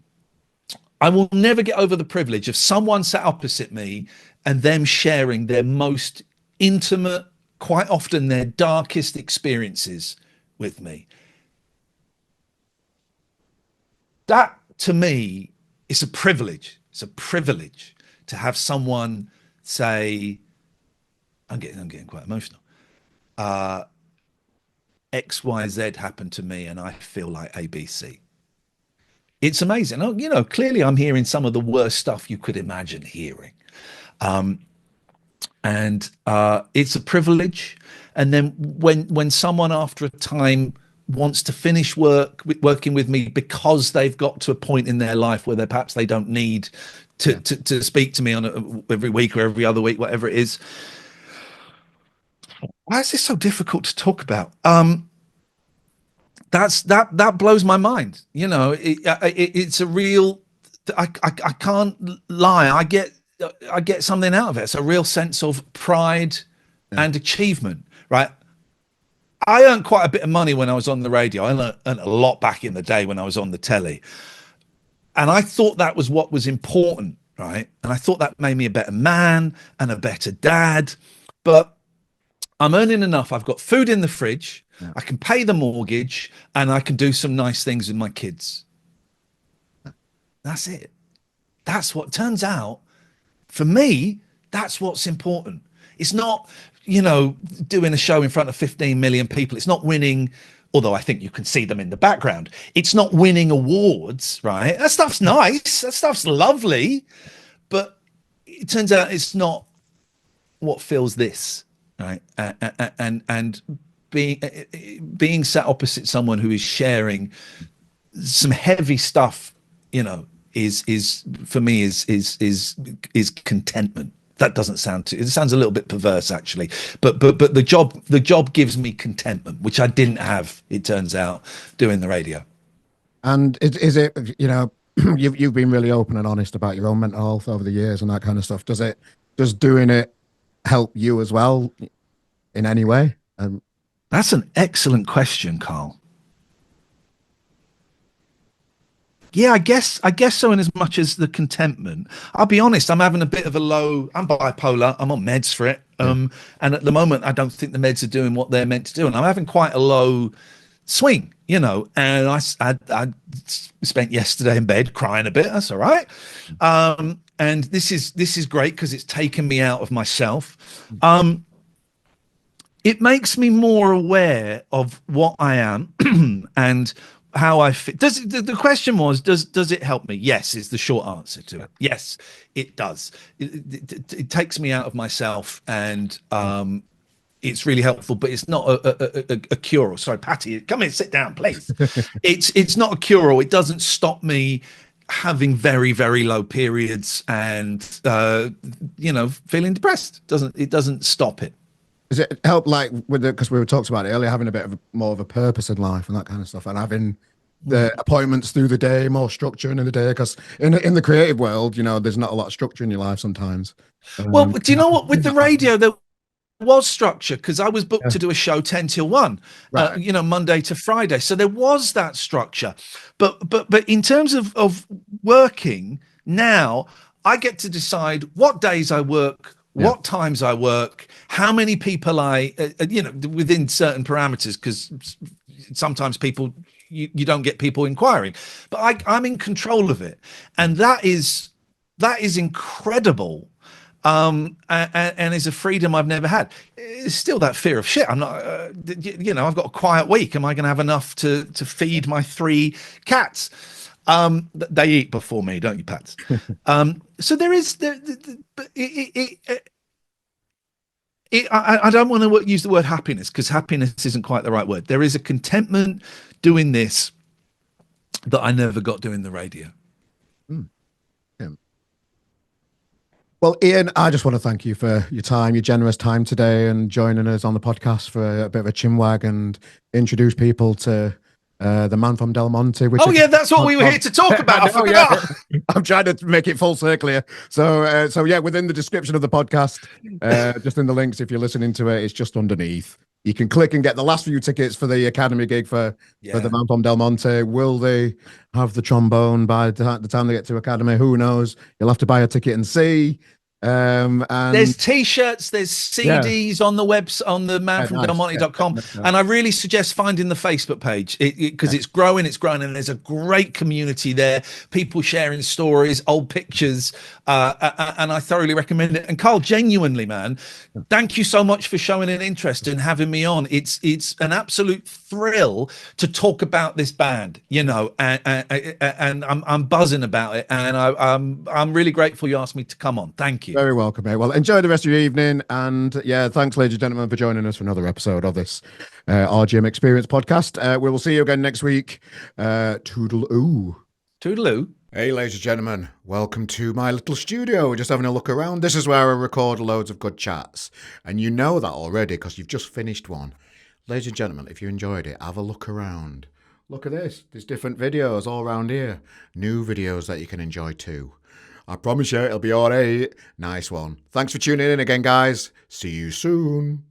S2: I will never get over the privilege of someone sat opposite me and them sharing their most intimate, quite often their darkest experiences with me. That to me is a privilege. It's a privilege to have someone say, I'm getting quite emotional. XYZ happened to me and I feel like ABC. It's amazing. Clearly I'm hearing some of the worst stuff you could imagine hearing. And it's a privilege. And then when someone after a time wants to finish working with me because they've got to a point in their life where perhaps they don't need to speak to me on every week or every other week, whatever it is. Why is this so difficult to talk about? That blows my mind. It's a real. I can't lie. I get something out of it. It's a real sense of pride and achievement. Right. I earned quite a bit of money when I was on the radio. I earned a lot back in the day when I was on the telly, and I thought that was what was important. Right. And I thought that made me a better man and a better dad. But I'm earning enough. I've got food in the fridge.
S1: Yeah.
S2: I can pay the mortgage and I can do some nice things with my kids. That's it. That's what turns out for me. That's what's important. It's not, doing a show in front of 15 million people. It's not winning, although I think you can see them in the background. It's not winning awards, right? That stuff's nice. That stuff's lovely. But it turns out it's not what fills this. Right. And being sat opposite someone who is sharing some heavy stuff, is for me is contentment. That doesn't sound it sounds a little bit perverse actually, but the job gives me contentment, which I didn't have, it turns out, doing the radio.
S1: And is it, you've been really open and honest about your own mental health over the years and that kind of stuff. Does doing it help you as well in any way?
S2: That's an excellent question, Carl. Yeah, I guess so. In as much as the contentment, I'll be honest, I'm having a bit of a low. I'm bipolar. I'm on meds for it. And at the moment, I don't think the meds are doing what they're meant to do, and I'm having quite a low swing, And I spent yesterday in bed crying a bit. That's all right. And this is great because it's taken me out of myself. It makes me more aware of what I am and how I fit. The question was, does it help me? Yes, is the short answer to it. Yes, it does. It takes me out of myself, and it's really helpful. But it's not a cure-all. Sorry, Patty, come in, sit down, please. It's not a cure-all. It doesn't stop me having very, very low periods and feeling depressed. It doesn't stop it.
S1: Does it help, like, with it, because we were talking about it earlier, having a bit of more of a purpose in life and that kind of stuff, and having the appointments through the day, more structure in the day, because in the creative world, there's not a lot of structure in your life sometimes.
S2: Well, do you know what? With the
S1: Yeah.
S2: radio, there was structure because I was booked
S1: Yeah.
S2: to do a show 10 till 1,
S1: Right.
S2: Monday to Friday. So there was that structure. But in terms of working now, I get to decide what days I work,
S1: Yeah.
S2: what times I work, how many people within certain parameters, because sometimes people, you don't get people inquiring, but I'm in control of it. And that is incredible, and is a freedom I've never had. It's still that fear of shit. I'm not, I've got a quiet week. Am I going to have enough to feed my 3 cats? They eat before me, don't you, Pats? So there is, but I don't want to use the word happiness, because happiness isn't quite the right word. There is a contentment doing this that I never got doing the radio.
S1: Yeah. Well, Iain, I just want to thank you for your time, your generous time today, and joining us on the podcast for a bit of a chinwag and introduce people to the Man from Delmonte. Which
S2: That's what we were here to talk about. I forgot.
S1: Yeah. I'm trying to make it full circle here. So yeah, within the description of the podcast, just in the links, if you're listening to it, it's just underneath. You can click and get the last few tickets for the Academy gig for the Man from Delmonte. Will they have the trombone by the time they get to Academy? Who knows? You'll have to buy a ticket and see. And
S2: there's t-shirts, there's CDs on the on the manfromdelmonte.com. And I really suggest finding the Facebook page, because it's growing, and there's a great community there, people sharing stories, old pictures, and I thoroughly recommend it. And Carl, genuinely, man, thank you so much for showing an interest and having me on. It's an absolute thrill to talk about this band, and I'm buzzing about it, and I'm really grateful you asked me to come on. Thank you.
S1: Very welcome, mate. Well, enjoy the rest of your evening. And yeah, thanks, ladies and gentlemen, for joining us for another episode of this RGM Experience podcast. We will see you again next week. Toodle-oo.
S2: Toodle-oo.
S1: Hey, ladies and gentlemen, welcome to my little studio. We're just having a look around. This is where I record loads of good chats. And you know that already because you've just finished one. Ladies and gentlemen, if you enjoyed it, have a look around. Look at this. There's different videos all around here. New videos that you can enjoy too. I promise you, it'll be all right. Nice one. Thanks for tuning in again, guys. See you soon.